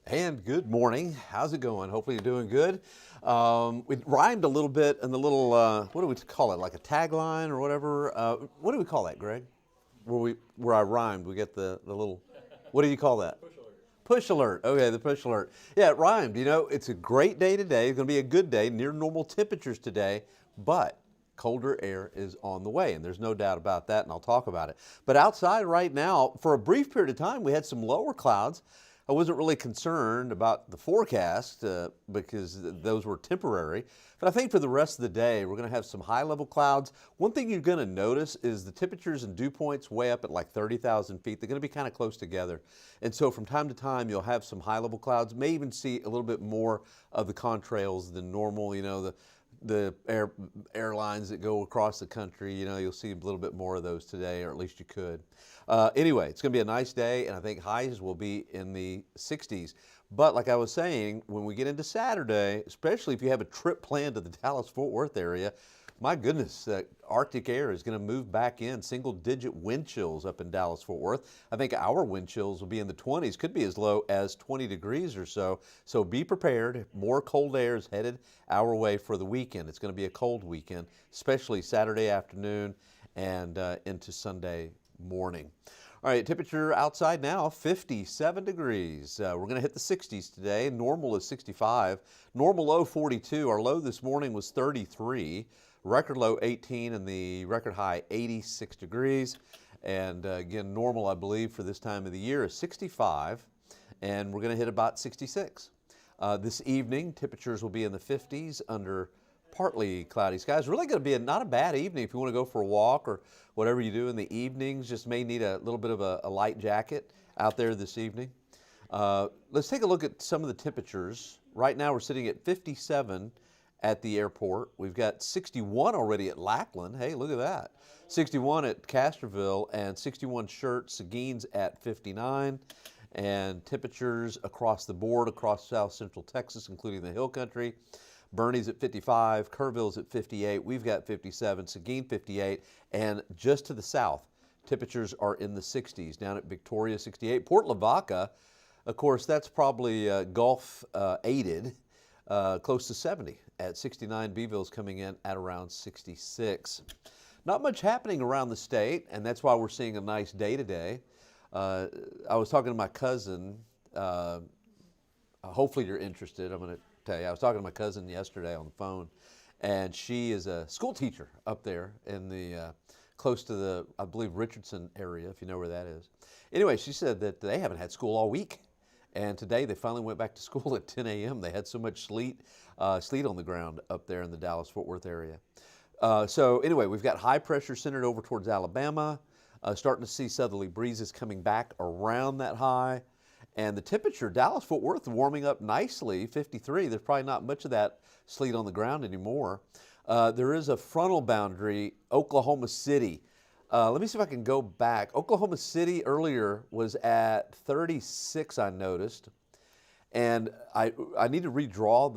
And good morning. How's it going? Hopefully you're doing good. We rhymed a little bit in the little, what do we call it, like a tagline or whatever? What do we call that, Greg? Where I rhymed, we get the little, what do you call that? Push alert. Push alert. Okay, the push alert. Yeah, it rhymed. You know, it's a great day today. It's going to be a good day, near normal temperatures today, but colder air is on the way, and there's no doubt about that, and I'll talk about it. But outside right now, for a brief period of time, we had some lower clouds. I wasn't really concerned about the forecast because those were temporary. But I think for the rest of the day, we're going to have some high-level clouds. One thing you're going to notice is the temperatures and dew points way up at like 30,000 feet. They're going to be kind of close together. And so from time to time, you'll have some high-level clouds. May even see a little bit more of the contrails than normal. You know, the airlines that go across the country, you know, you'll see a little bit more of those today, or at least you could. Anyway, it's going to be a nice day, and I think highs will be in the 60s. But like I was saying, when we get into Saturday, especially if you have a trip planned to the Dallas-Fort Worth area, my goodness, Arctic air is going to move back in. Single-digit wind chills up in Dallas-Fort Worth. I think our wind chills will be in the 20s, could be as low as 20 degrees or so. So be prepared. More cold air is headed our way for the weekend. It's going to be a cold weekend, especially Saturday afternoon and into Sunday morning. All right, temperature outside now, 57 degrees. We're going to hit the 60s today. Normal is 65. Normal low 42. Our low this morning was 33. Record low 18 and the record high 86 degrees. And again, normal, I believe, for this time of the year is 65. And we're going to hit about 66. This evening, temperatures will be in the 50s under partly cloudy skies. Really going to be not a bad evening if you want to go for a walk or whatever you do in the evenings. Just may need a little bit of a light jacket out there this evening. Let's take a look at some of the temperatures. Right now we're sitting at 57 at the airport. We've got 61 already at Lackland. Hey, look at that. 61 at Castroville and 61 Seguin's at 59. And temperatures across the board across south central Texas, including the Hill Country. Bernie's at 55, Kerrville's at 58, we've got 57, Seguin 58, and just to the south, temperatures are in the 60s. Down at Victoria, 68. Port Lavaca, of course, that's probably Gulf aided, close to 70 at 69. Beeville's coming in at around 66. Not much happening around the state, and that's why we're seeing a nice day today. I was talking to my cousin. Hopefully you're interested. I'm going to tell you, I was talking to my cousin yesterday on the phone, and she is a school teacher up there in the close to the, I believe, Richardson area, if you know where that is. Anyway, she said that they haven't had school all week, and today they finally went back to school at 10 a.m. They had so much sleet on the ground up there in the Dallas-Fort Worth area. So anyway, we've got high pressure centered over towards Alabama, starting to see southerly breezes coming back around that high. And the temperature, Dallas-Fort Worth warming up nicely, 53. There's probably not much of that sleet on the ground anymore. There is a frontal boundary, Oklahoma City. Let me see if I can go back. Oklahoma City earlier was at 36, I noticed. And I need to redraw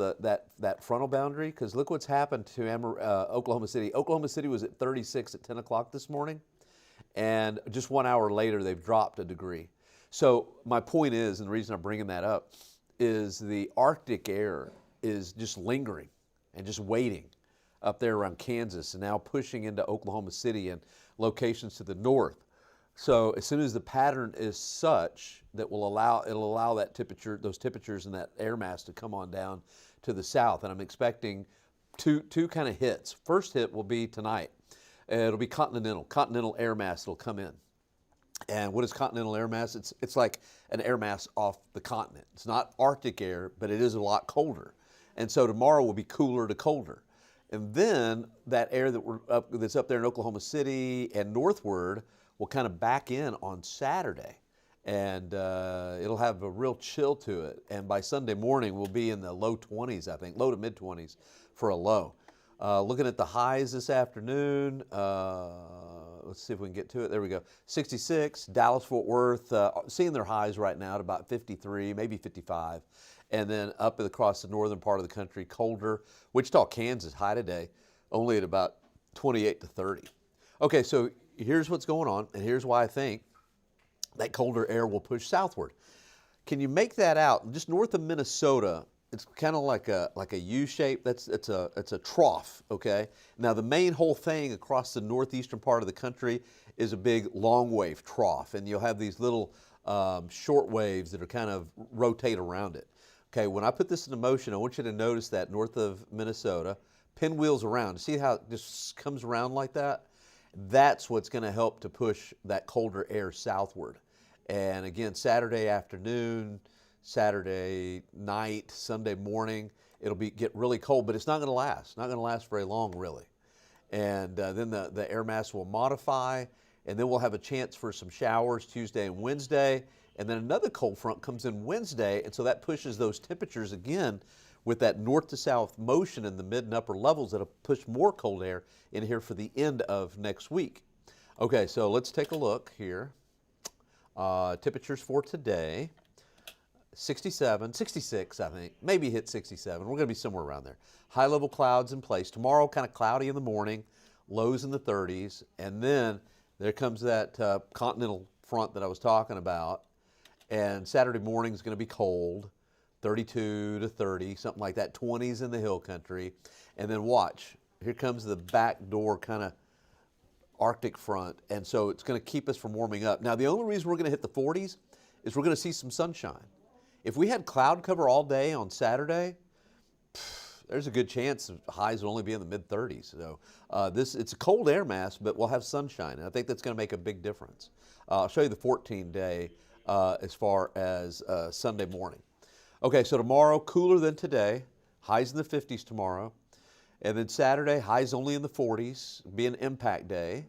that frontal boundary because look what's happened to Oklahoma City. Oklahoma City was at 36 at 10 o'clock this morning. And just 1 hour later, they've dropped a degree. So my point is, and the reason I'm bringing that up, is the Arctic air is just lingering and just waiting up there around Kansas and now pushing into Oklahoma City and locations to the north. So as soon as the pattern is such that it'll allow that temperature, those temperatures and that air mass to come on down to the south. And I'm expecting two kind of hits. First hit will be tonight. It'll be continental air mass that'll come in. And what is continental air mass? It's like an air mass off the continent. It's not Arctic air, but it is a lot colder. And so tomorrow will be cooler to colder. And then that air that's up there in Oklahoma City and northward will kind of back in on Saturday. And it'll have a real chill to it. And by Sunday morning, we'll be in the low 20s, I think, low to mid 20s for a low. Looking at the highs this afternoon, let's see if we can get to it. There we go. 66, Dallas-Fort Worth, seeing their highs right now at about 53, maybe 55. And then up across the northern part of the country, colder. Wichita, Kansas, high today, only at about 28 to 30. Okay, so here's what's going on, and here's why I think that colder air will push southward. Can you make that out? Just north of Minnesota, it's kind of like a U shape. It's a trough. Okay. Now the main whole thing across the northeastern part of the country is a big long wave trough, and you'll have these little short waves that are kind of rotate around it. Okay. When I put this into motion, I want you to notice that north of Minnesota, pinwheels around. See how it just comes around like that? That's what's going to help to push that colder air southward. And again, Saturday afternoon, Saturday night, Sunday morning, it'll get really cold, but it's not going to last. Not going to last very long, really. And then the air mass will modify, and then we'll have a chance for some showers Tuesday and Wednesday. And then another cold front comes in Wednesday, and so that pushes those temperatures again with that north to south motion in the mid and upper levels that'll push more cold air in here for the end of next week. Okay, so let's take a look here. Temperatures for today, 67, 66, I think, maybe hit 67. We're going to be somewhere around there. High level clouds in place. Tomorrow, kind of cloudy in the morning, lows in the 30s. And then there comes that continental front that I was talking about. And Saturday morning is going to be cold, 32 to 30, something like that, 20s in the hill country. And then watch, here comes the backdoor kind of Arctic front, and so it's going to keep us from warming up. Now, the only reason we're going to hit the 40s is we're going to see some sunshine. If we had cloud cover all day on Saturday, there's a good chance highs will only be in the mid-30s. So it's a cold air mass, but we'll have sunshine, and I think that's going to make a big difference. I'll show you the 14-day as far as Sunday morning. Okay, so tomorrow, cooler than today, highs in the 50s tomorrow. And then Saturday, highs only in the 40s, be an impact day,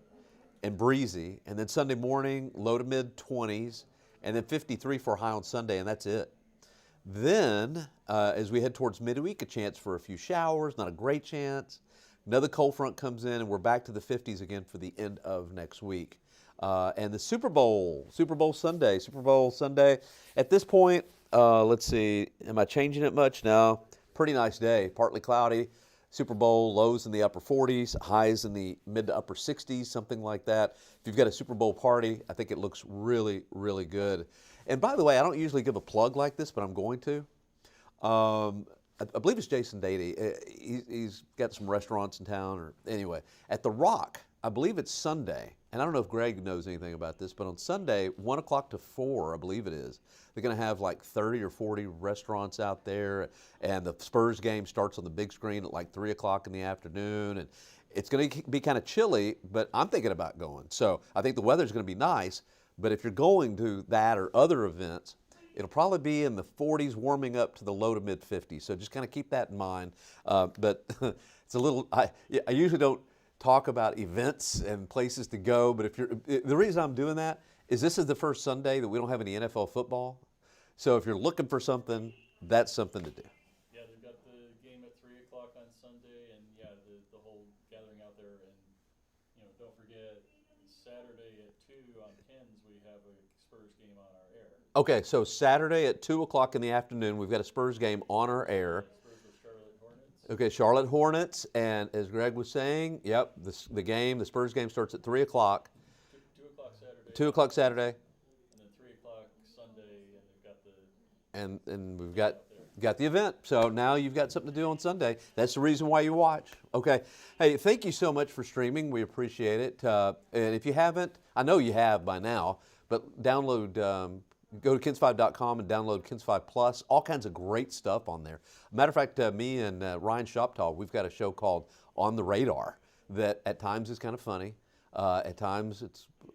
and breezy. And then Sunday morning, low to mid 20s, and then 53 for a high on Sunday, and that's it. Then, as we head towards midweek, a chance for a few showers, not a great chance. Another cold front comes in, and we're back to the 50s again for the end of next week. And the Super Bowl Sunday. At this point, let's see, am I changing it much? No. Pretty nice day, partly cloudy. Super Bowl, lows in the upper 40s, highs in the mid to upper 60s, something like that. If you've got a Super Bowl party, I think it looks really, really good. And by the way, I don't usually give a plug like this, but I'm going to. I believe it's Jason Dady. He's got some restaurants in town, or anyway. At The Rock, I believe it's Sunday, and I don't know if Greg knows anything about this, but on Sunday, 1 o'clock to 4, I believe it is, they're going to have like 30 or 40 restaurants out there, and the Spurs game starts on the big screen at like 3 o'clock in the afternoon, and it's going to be kind of chilly, but I'm thinking about going. So I think the weather's going to be nice, but if you're going to that or other events, it'll probably be in the 40s, warming up to the low to mid 50s. So just kind of keep that in mind. But it's a little, I usually don't talk about events and places to go, but the reason I'm doing that is this is the first Sunday that we don't have any NFL football. So if you're looking for something, that's something to do. Yeah, they've got the game at 3 o'clock on Sunday, and yeah, the whole gathering out there. And don't forget, Saturday at 2 on Pens, we have a Spurs game on our air. Okay, so Saturday at 2 o'clock in the afternoon, we've got a Spurs game on our air. Spurs with Charlotte Hornets. Okay, Charlotte Hornets, and as Greg was saying, yep, the Spurs game starts at 3 o'clock. 2 o'clock Saturday. 2 o'clock Saturday. And then 3 o'clock Sunday, and they've got the... And we've got the event. So now you've got something to do on Sunday. That's the reason why you watch. Okay. Hey, thank you so much for streaming. We appreciate it. And if you haven't, I know you have by now, but download, go to kens5.com and download Kens5 Plus. All kinds of great stuff on there. Matter of fact, me and Ryan Shoptaw, we've got a show called On the Radar that at times is kind of funny. At times,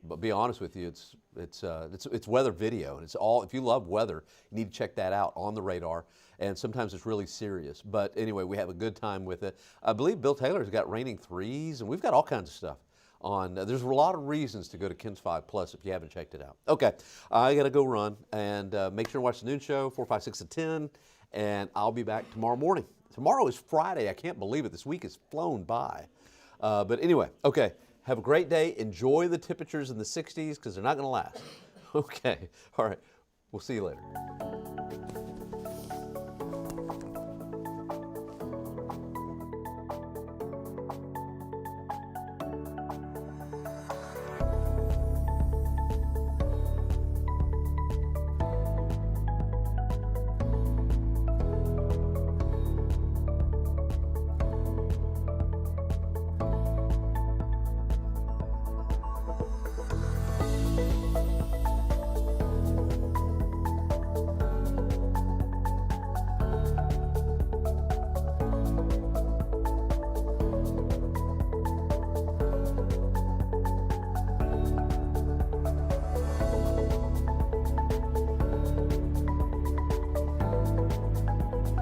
but be honest with you, it's weather video, and it's all. If you love weather, you need to check that out, On the Radar. And sometimes it's really serious, but anyway, we have a good time with it. I believe Bill Taylor's got Raining Threes, and we've got all kinds of stuff on. There's a lot of reasons to go to Kens5 Plus if you haven't checked it out. Okay, I got to go run, and make sure to watch the noon show 4, 5, 6, and 10, and I'll be back tomorrow morning. Tomorrow is Friday. I can't believe it. This week has flown by. But anyway, okay. Have a great day. Enjoy the temperatures in the 60s because they're not going to last. Okay. All right. We'll see you later.